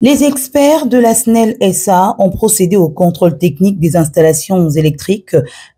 Les experts de la SNEL SA ont procédé au contrôle technique des installations électriques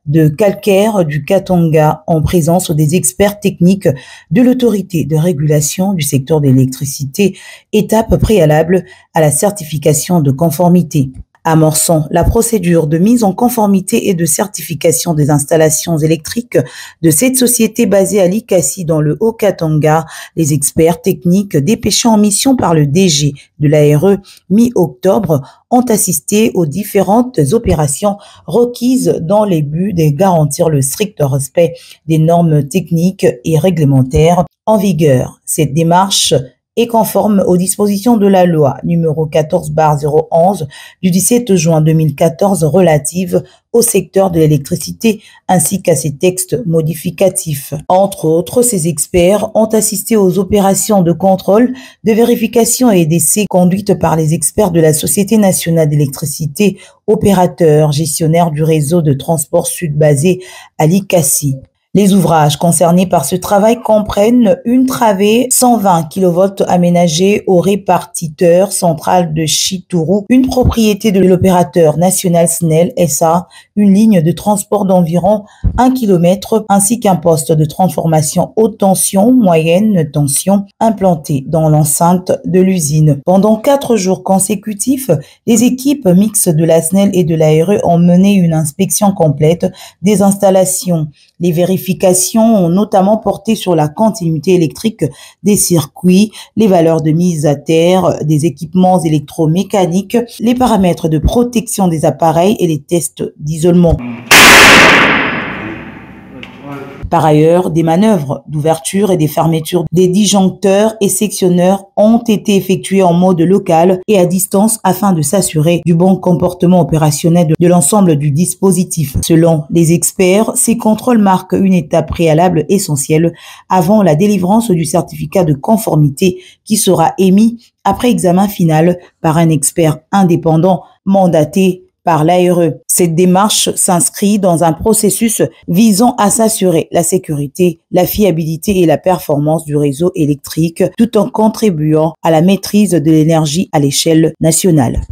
de calcaire du Katanga en présence des experts techniques de l'autorité de régulation du secteur de l'électricité, étape préalable à la certification de conformité. Amorçant la procédure de mise en conformité et de certification des installations électriques de cette société basée à Likassi dans le Haut-Katanga, les experts techniques dépêchés en mission par le DG de l'ARE mi-octobre ont assisté aux différentes opérations requises dans les buts de garantir le strict respect des normes techniques et réglementaires en vigueur. Cette démarche est conforme aux dispositions de la loi numéro 14/011 du 17 juin 2014 relative au secteur de l'électricité ainsi qu'à ses textes modificatifs. Entre autres, ces experts ont assisté aux opérations de contrôle, de vérification et d'essai conduites par les experts de la Société nationale d'électricité, opérateur gestionnaire du réseau de transport sud basé à Likassi. Les ouvrages concernés par ce travail comprennent une travée 120 kV aménagée au répartiteur central de Chitourou, une propriété de l'opérateur national SNEL SA, une ligne de transport d'environ 1 km ainsi qu'un poste de transformation haute tension, moyenne tension implanté dans l'enceinte de l'usine. Pendant 4 jours consécutifs, les équipes mixtes de la SNEL et de l'ARE ont mené une inspection complète des installations. Les vérifications ont notamment porté sur la continuité électrique des circuits, les valeurs de mise à terre des équipements électromécaniques, les paramètres de protection des appareils et les tests d'isolement. Par ailleurs, des manœuvres d'ouverture et des fermetures des disjoncteurs et sectionneurs ont été effectuées en mode local et à distance afin de s'assurer du bon comportement opérationnel de l'ensemble du dispositif. Selon les experts, ces contrôles marquent une étape préalable essentielle avant la délivrance du certificat de conformité qui sera émis après examen final par un expert indépendant mandaté par l'ARE. Cette démarche s'inscrit dans un processus visant à s'assurer la sécurité, la fiabilité et la performance du réseau électrique tout en contribuant à la maîtrise de l'énergie à l'échelle nationale.